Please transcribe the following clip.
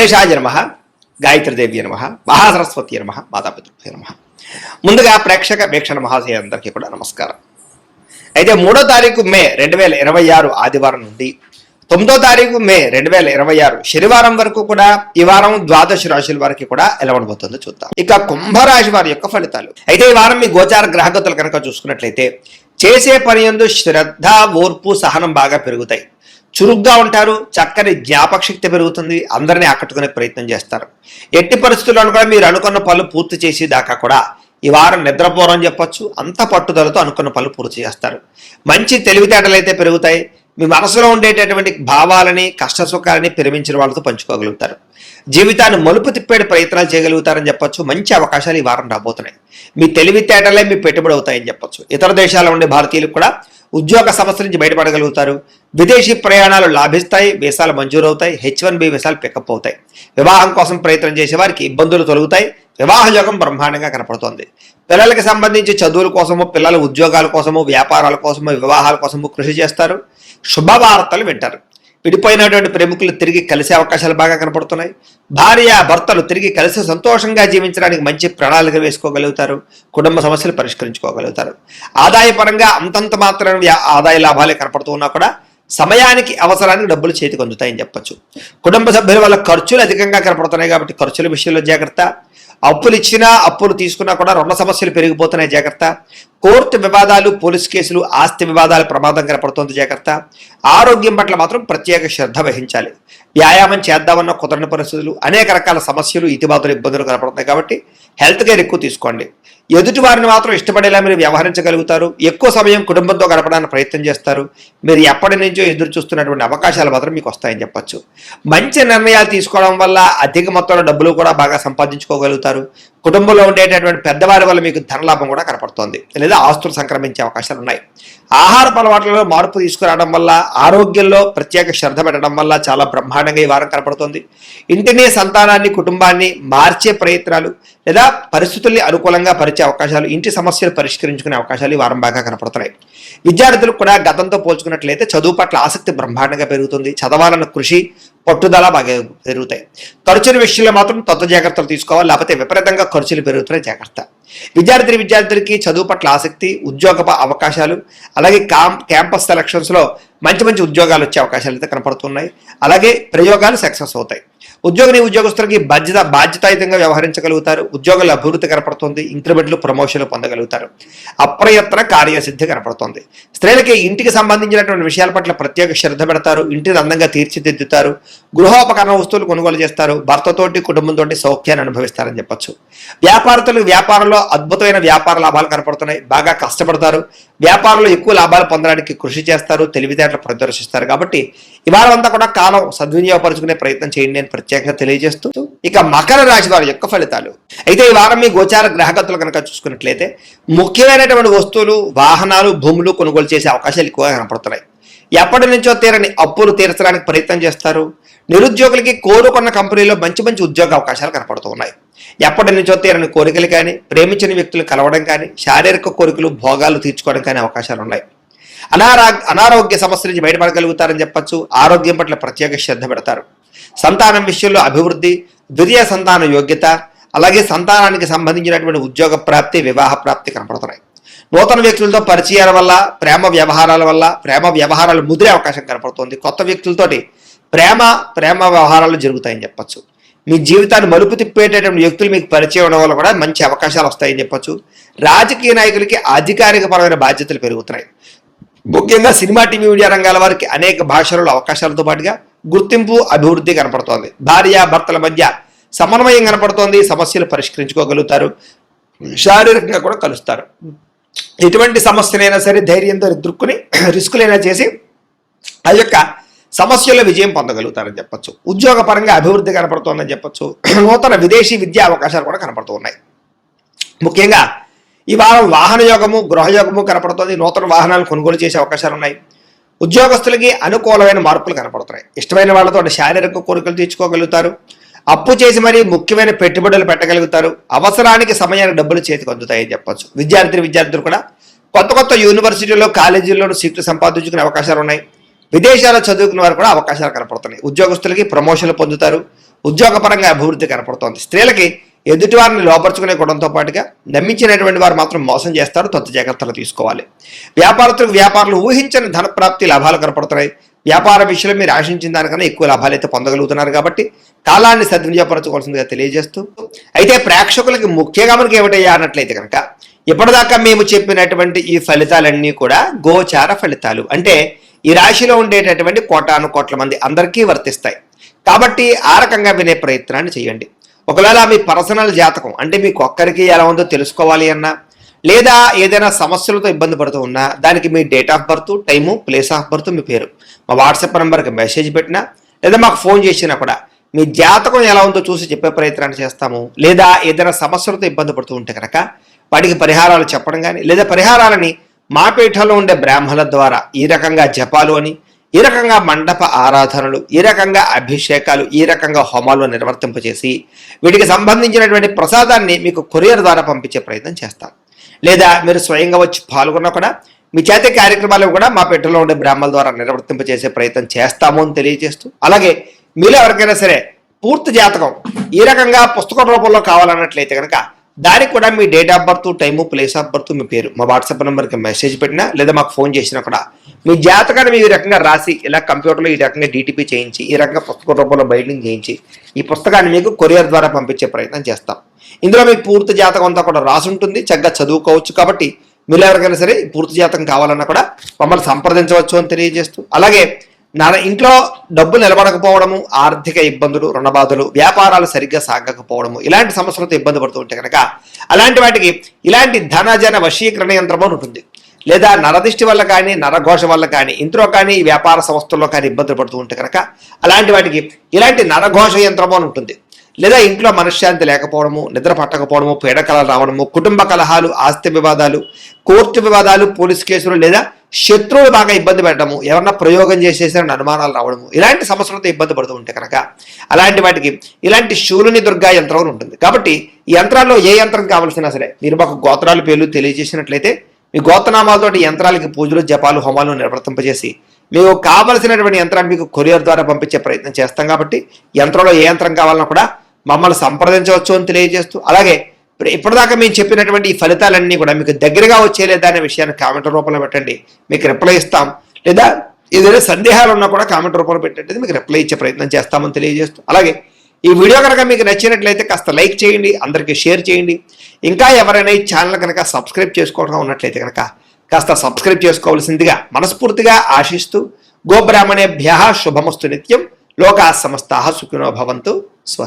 గణేశాయ నమః, గాయత్రీదేవి నమః, మహాసరస్వతి నమః, మాతాపితృభ్యో నమః. ముందుగా ప్రేక్షక వీక్షణ మహాశయులందరికీ కూడా నమస్కారం. అయితే 3వ తారీఖు మే 2026 ఆదివారం నుండి 9వ తారీఖు మే 2026 శనివారం వరకు కూడా ఈ వారం ద్వాదశ రాశుల వారికి కూడా ఎలా ఉండబోతుందో చూద్దాం. ఇక కుంభరాశి వారి యొక్క ఫలితాలు. అయితే ఈ వారం మీ గోచార గ్రహగతులు కనుక చూసుకున్నట్లయితే చేసే పని యందు శ్రద్ధ, ఓర్పు, సహనం బాగా పెరుగుతాయి. చురుగ్గా ఉంటారు, చక్కని జ్ఞాపక శక్తి పెరుగుతుంది, అందరినీ ఆకట్టుకునే ప్రయత్నం చేస్తారు. ఎట్టి పరిస్థితుల్లో కూడా మీరు అనుకున్న పనులు పూర్తి చేసి దాకా కూడా ఈ వారం నిద్రపోరని చెప్పొచ్చు. అంత పట్టుదలతో అనుకున్న పనులు పూర్తి చేస్తారు. మంచి తెలివితేటలు అయితే పెరుగుతాయి. మీ మనసులో ఉండేటటువంటి భావాలని, కష్ట సుఖాలని ప్రేమించిన వాళ్ళతో పంచుకోగలుగుతారు. జీవితాన్ని మలుపు తిప్పేడు ప్రయత్నాలు చేయగలుగుతారని చెప్పొచ్చు. మంచి అవకాశాలు ఈ వారం రాబోతున్నాయి. మీ తెలివితేటలే మీ పెట్టుబడి అవుతాయని చెప్పొచ్చు. ఇతర దేశాల్లో ఉండే భారతీయులకు కూడా ఉద్యోగ సమస్య నుంచి బయటపడగలుగుతారు. విదేశీ ప్రయాణాలు లాభిస్తాయి, వీసాలు మంజూరవుతాయి, H1B వీసాలు పికప్ అవుతాయి. వివాహం కోసం ప్రయత్నం చేసే వారికి ఇబ్బందులు తొలగుతాయి. వివాహ యోగం బ్రహ్మాండంగా కనపడుతోంది. పిల్లలకి సంబంధించి చదువుల కోసము, పిల్లల ఉద్యోగాల కోసము, వ్యాపారాల కోసము, వివాహాల కోసము కృషి చేస్తారు. శుభవార్తలు వింటారు. విడిపోయినటువంటి ప్రేమికులు తిరిగి కలిసే అవకాశాలు బాగా కనపడుతున్నాయి. భార్య భర్తలు తిరిగి కలిసి సంతోషంగా జీవించడానికి మంచి ప్రణాళిక వేసుకోగలుగుతారు. కుటుంబ సమస్యలు పరిష్కరించుకోగలుగుతారు. ఆదాయపరంగా అంతంత మాత్రమే ఆదాయ లాభాలే కనపడుతూ ఉన్నా కూడా సమయానికి అవసరానికి డబ్బులు చేతికి అందుతాయని చెప్పొచ్చు. కుటుంబ సభ్యుల వల్ల ఖర్చులు అధికంగా కనపడుతున్నాయి కాబట్టి ఖర్చుల విషయంలో జాగ్రత్త. అప్పులు ఇచ్చినా అప్పులు తీసుకున్నా కూడా రుణ సమస్యలు పెరిగిపోతున్నాయి, జాగ్రత్త. కోర్టు వివాదాలు, పోలీస్ కేసులు, ఆస్తి వివాదాలు ప్రమాదం కనపడుతుంది, జాగ్రత్త. ఆరోగ్యం పట్ల మాత్రం ప్రత్యేక శ్రద్ధ వహించాలి. వ్యాయామం చేద్దామన్న కుదరని పరిస్థితులు, అనేక రకాల సమస్యలు, ఇతిబాతులు, ఇబ్బందులు కనపడుతున్నాయి కాబట్టి హెల్త్ కేర్ ఎక్కువ తీసుకోండి. ఎదుటి వారిని మాత్రం ఇష్టపడేలా మీరు వ్యవహరించగలుగుతారు. ఎక్కువ సమయం కుటుంబంతో గడపడానికి ప్రయత్నం చేస్తారు. మీరు ఎప్పటి నుంచో ఎదురు చూస్తున్నటువంటి అవకాశాలు మాత్రం మీకు వస్తాయని చెప్పొచ్చు. మంచి నిర్ణయాలు తీసుకోవడం వల్ల అధిక మొత్తంలో డబ్బులు కూడా బాగా సంపాదించుకోగలుగుతారు. కుటుంబంలో ఉండేటటువంటి పెద్దవారి వల్ల మీకు ధనలాభం కూడా కనపడుతోంది, లేదా ఆస్తులు సంక్రమించే అవకాశాలు ఉన్నాయి. ఆహారపు అలవాట్లలో మార్పు తీసుకురావడం వల్ల, ఆరోగ్యంలో ప్రత్యేక శ్రద్ధ పెట్టడం వల్ల చాలా బ్రహ్మాండంగా ఈ వారం కనపడుతోంది. ఇంటిని, సంతానాన్ని, కుటుంబాన్ని మార్చే ప్రయత్నాలు లేదా పరిస్థితుల్ని అనుకూలంగా పరిచే అవకాశాలు, ఇంటి సమస్యలు పరిష్కరించుకునే అవకాశాలు ఈ వారం బాగా కనపడుతున్నాయి. విద్యార్థులకు కూడా గతంతో పోల్చుకున్నట్లయితే చదువు పట్ల ఆసక్తి బ్రహ్మాండంగా పెరుగుతుంది. చదవాలన్న కృషి, పట్టుదల బాగా పెరుగుతాయి. ఖర్చుల విషయంలో మాత్రం తొంత జాగ్రత్తలు తీసుకోవాలి, లేకపోతే విపరీతంగా ఖర్చులు పెరుగుతున్నాయి, జాగ్రత్త. విద్యార్థులకి చదువు పట్ల ఆసక్తి, ఉద్యోగ అవకాశాలు, అలాగే క్యాంపస్ సెలక్షన్స్లో మంచి మంచి ఉద్యోగాలు వచ్చే అవకాశాలు అయితే కనపడుతున్నాయి. అలాగే ప్రయోగాలు సక్సెస్ అవుతాయి. ఉద్యోగస్తులకి బాధ్యతాయుతంగా వ్యవహరించగలుగుతారు. ఉద్యోగాల అభివృద్ధి కనపడుతుంది. ఇంక్రిమెంట్లు, ప్రమోషన్లు పొందగలుగుతారు. అప్రయత్న కార్యసిద్ధి కనపడుతుంది. స్త్రీలకి ఇంటికి సంబంధించినటువంటి విషయాల పట్ల ప్రత్యేక శ్రద్ధ పెడతారు. ఇంటిని అందంగా తీర్చిదిద్దుతారు. గృహోపకరణ వస్తువులు కొనుగోలు చేస్తారు. భర్తతోటి, కుటుంబంతో సౌఖ్యాన్ని అనుభవిస్తారని చెప్పొచ్చు. వ్యాపారంలో అద్భుతమైన వ్యాపార లాభాలు కనపడుతున్నాయి. బాగా కష్టపడతారు. వ్యాపారంలో ఎక్కువ లాభాలు పొందడానికి కృషి చేస్తారు. తెలివితేటలు ప్రదర్శిస్తారు. కాబట్టి ఈ వారం అంతా కూడా కాలం సద్వినియోగపరుచుకునే ప్రయత్నం చేయండి అని ప్రత్యేకంగా తెలియజేస్తూ, ఇక మకర రాశి వారి యొక్క ఫలితాలు. అయితే ఈ వారం మీ గోచార గ్రహగతులు కనుక చూసుకున్నట్లయితే ముఖ్యమైనటువంటి వస్తువులు, వాహనాలు, భూములు కొనుగోలు చేసే అవకాశాలు ఎక్కువగా కనపడుతున్నాయి. ఎప్పటి నుంచో తీరని అప్పులు తీర్చడానికి ప్రయత్నం చేస్తారు. నిరుద్యోగులకి కోరుకున్న కంపెనీలో మంచి మంచి ఉద్యోగ అవకాశాలు కనపడుతూ ఉన్నాయి. ఎప్పటి నుంచో తీరని కోరికలు కానీ, ప్రేమించిన వ్యక్తులు కలవడం కానీ, శారీరక కోరికలు, భోగాలు తీర్చుకోవడం కానీ అవకాశాలు ఉన్నాయి. అనారోగ్య సమస్యల నుంచి బయటపడగలుగుతారని చెప్పొచ్చు. ఆరోగ్యం పట్ల ప్రత్యేక శ్రద్ధ పెడతారు. సంతానం విషయంలో అభివృద్ధి, ద్వితీయ సంతాన యోగ్యత, అలాగే సంతానానికి సంబంధించినటువంటి ఉద్యోగ ప్రాప్తి, వివాహ ప్రాప్తి కనపడుతున్నాయి. నూతన వ్యక్తులతో పరిచయాల వల్ల, ప్రేమ వ్యవహారాలు ముదిరే అవకాశం కనపడుతుంది. కొత్త వ్యక్తులతోటి ప్రేమ వ్యవహారాలు జరుగుతాయని చెప్పొచ్చు. మీ జీవితాన్ని మలుపు తిప్పేటటువంటి వ్యక్తులు మీకు పరిచయం అవడం వల్ల కూడా మంచి అవకాశాలు వస్తాయని చెప్పొచ్చు. రాజకీయ నాయకులకి అధికారికపరమైన బాధ్యతలు పెరుగుతున్నాయి. ముఖ్యంగా సినిమా, టీవీ, మీడియా రంగాల వారికి అనేక భాషలలో అవకాశాలతో పాటుగా గుర్తింపు, అభివృద్ధి కనపడుతోంది. భార్యాభర్తల మధ్య సమన్వయం కనపడుతోంది. సమస్యలు పరిష్కరించుకోగలుగుతారు. శారీరకంగా కూడా కలుస్తారు. ఎటువంటి సమస్యలైనా సరే ధైర్యంతో ఎదుర్కొని రిస్కులైనా చేసి ఆ యొక్క సమస్యల్లో విజయం పొందగలుగుతారని చెప్పొచ్చు. ఉద్యోగ పరంగా అభివృద్ధి కనపడుతోందని చెప్పొచ్చు. నూతన విదేశీ విద్యా అవకాశాలు కూడా కనపడుతూ ఉన్నాయి. ముఖ్యంగా ఈ వారం వాహన యోగము, గృహయోగము కనపడుతుంది. నూతన వాహనాలు కొనుగోలు చేసే అవకాశాలు ఉన్నాయి. ఉద్యోగస్తులకి అనుకూలమైన మార్పులు కనపడుతున్నాయి. ఇష్టమైన వాళ్ళతో శారీరక కోరికలు తీర్చుకోగలుగుతారు. అప్పు చేసి మరీ ముఖ్యమైన పెట్టుబడులు పెట్టగలుగుతారు. అవసరానికి సమయానికి డబ్బులు చేతికి అందుతాయని చెప్పొచ్చు. విద్యార్థులు కూడా కొత్త యూనివర్సిటీలో, కాలేజీల్లో సీట్లు సంపాదించుకునే అవకాశాలు ఉన్నాయి. విదేశాల్లో చదువుకున్న వారు కూడా అవకాశాలు కనపడుతున్నాయి. ఉద్యోగస్తులకి ప్రమోషన్లు పొందుతారు. ఉద్యోగపరంగా అభివృద్ధి కనపడుతోంది. స్త్రీలకి ఎదుటివారిని లోపరుచుకునే గుణంతో పాటుగా నమ్మించినటువంటి వారు మాత్రం మోసం చేస్తారు, తొంత జాగ్రత్తలు తీసుకోవాలి. వ్యాపారులు ఊహించని ధనప్రాప్తి లాభాలు కనపడుతున్నాయి. వ్యాపార విషయంలో మీరు ఆశించిన దానికన్నా ఎక్కువ లాభాలు అయితే పొందగలుగుతున్నారు కాబట్టి కాలాన్ని సద్వినియోగపరచుకోవాల్సిందిగా తెలియజేస్తూ, అయితే ప్రేక్షకులకి ముఖ్యంగా మనకి ఏమిటయ్యా అన్నట్లయితే కనుక ఇప్పటిదాకా మేము చెప్పినటువంటి ఈ ఫలితాలన్నీ కూడా గోచార ఫలితాలు, అంటే ఈ రాశిలో ఉండేటటువంటి కోటాను కోట్ల మంది అందరికీ వర్తిస్తాయి. కాబట్టి ఆ రకంగా వినే ప్రయత్నాన్ని చేయండి. ఒకవేళ మీ పర్సనల్ జాతకం అంటే మీకు ఒక్కరికి ఎలా ఉందో తెలుసుకోవాలి అన్నా, లేదా ఏదైనా సమస్యలతో ఇబ్బంది పడుతూ ఉన్నా దానికి మీ date of birth, time, place of birth, మీ పేరు మా వాట్సాప్ నెంబర్కి మెసేజ్ పెట్టినా లేదా మాకు ఫోన్ చేసినా కూడా మీ జాతకం ఎలా ఉందో చూసి చెప్పే ప్రయత్నాన్ని చేస్తాము. లేదా ఏదైనా సమస్యలతో ఇబ్బంది పడుతూ ఉంటే కనుక వాటికి పరిహారాలు చెప్పడం కానీ, లేదా పరిహారాలని మా పీఠంలో ఉండే బ్రాహ్మణుల ద్వారా ఈ రకంగా జపాలు అని, ఈ రకంగా మండప ఆరాధనలు, ఈ రకంగా అభిషేకాలు, ఈ రకంగా హోమాలు నిర్వర్తింపచేసి వీటికి సంబంధించినటువంటి ప్రసాదాన్ని మీకు కొరియర్ ద్వారా పంపించే ప్రయత్నం చేస్తాం. లేదా మీరు స్వయంగా వచ్చి పాల్గొన్నా కూడా మీ చేతి కార్యక్రమాలు కూడా మా పీఠంలో ఉండే బ్రాహ్మణుల ద్వారా నిర్వర్తింపచేసే ప్రయత్నం చేస్తాము అని తెలియజేస్తూ, అలాగే మీలో ఎవరికైనా సరే పూర్తి జాతకం ఈ రకంగా పుస్తకం రూపంలో కావాలన్నట్లయితే కనుక దానికి కూడా మీ date of birth, time, place of birth, మీ పేరు మా వాట్సాప్ నెంబర్కి మెసేజ్ పెట్టినా లేదా మాకు ఫోన్ చేసినా కూడా మీ జాతకాన్ని మీ రకంగా రాసి ఇలా కంప్యూటర్లో ఈ రకంగా డీటీపీ చేయించి ఈ రకంగా పుస్తక రూపంలో బైండింగ్ చేయించి ఈ పుస్తకాన్ని మీకు కొరియర్ ద్వారా పంపించే ప్రయత్నం చేస్తాం. ఇందులో మీకు పూర్తి జాతకం అంతా కూడా రాసి ఉంటుంది, చక్కగా చదువుకోవచ్చు. కాబట్టి మీరు ఎవరికైనా సరే పూర్తి జాతకం కావాలన్నా కూడా మమ్మల్ని సంప్రదించవచ్చు అని తెలియజేస్తూ, అలాగే ఇంట్లో డబ్బులు నిలబడకపోవడము, ఆర్థిక ఇబ్బందులు, రుణబాధలు, వ్యాపారాలు సరిగ్గా సాగకపోవడము, ఇలాంటి సమస్యలతో ఇబ్బంది పడుతూ ఉంటే కనుక అలాంటి వాటికి ఇలాంటి ధనజన వశీకరణ యంత్రము ఉంటుంది. లేదా నరదిష్టి వల్ల కానీ, నరఘోష వల్ల కానీ, ఇంట్లో కానీ, వ్యాపార సంస్థల్లో కానీ ఇబ్బందులు పడుతూ ఉంటే కనుక అలాంటి వాటికి ఇలాంటి నరఘోష యంత్రము అని ఉంటుంది. లేదా ఇంట్లో మనశ్శాంతి లేకపోవడము, నిద్ర పట్టకపోవడము, పీడకలలు రావడము, కుటుంబ కలహాలు, ఆస్తి వివాదాలు, కోర్టు వివాదాలు, పోలీసు కేసులు, లేదా శత్రువులు బాగా ఇబ్బంది పెట్టడము, ఎవరన్నా ప్రయోగం చేసేసారని అనుమానాలు రావడము, ఇలాంటి సమస్యలతో ఇబ్బంది పడుతూ ఉంటే కనుక అలాంటి వాటికి ఇలాంటి శూలుని దుర్గా యంత్రం ఉంటుంది. కాబట్టి ఈ యంత్రాల్లో ఏ యంత్రం కావాల్సినా సరే మీరు మాకు గోత్రాలు పేర్లు తెలియజేసినట్లయితే మీ గోత్రనామాలతోటి యంత్రాలకి పూజలు, జపాలు, హోమాలు నిర్వర్తింపజేసి మీకు కావలసినటువంటి యంత్రాన్ని మీకు కొరియర్ ద్వారా పంపించే ప్రయత్నం చేస్తాం. కాబట్టి యంత్రంలో ఏ యంత్రం కావాలన్నా కూడా మమ్మల్ని సంప్రదించవచ్చు అని తెలియజేస్తూ, అలాగే ఇప్పటిదాకా మేము చెప్పినటువంటి ఈ ఫలితాలన్నీ కూడా మీకు దగ్గరగా వచ్చేలేదా అనే విషయాన్ని కామెంట్ రూపంలో పెట్టండి, మీకు రిప్లై ఇస్తాం. లేదా ఏదైనా సందేహాలు ఉన్నా కూడా కామెంట్ రూపంలో పెట్టండి, మీకు రిప్లై ఇచ్చే ప్రయత్నం చేస్తామని తెలియజేస్తూ, అలాగే ఈ వీడియో కనుక మీకు నచ్చినట్లయితే కాస్త లైక్ చేయండి, అందరికీ షేర్ చేయండి. ఇంకా ఎవరైనా ఈ ఛానల్ కనుక సబ్స్క్రైబ్ చేసుకోవడం ఉన్నట్లయితే కనుక కాస్త సబ్స్క్రైబ్ చేసుకోవాల్సిందిగా మనస్ఫూర్తిగా ఆశిస్తూ, గోబ్రాహ్మణేభ్యః శుభమస్తు నిత్యం, లోకాః సమస్తాః సుఖినో భవంతు.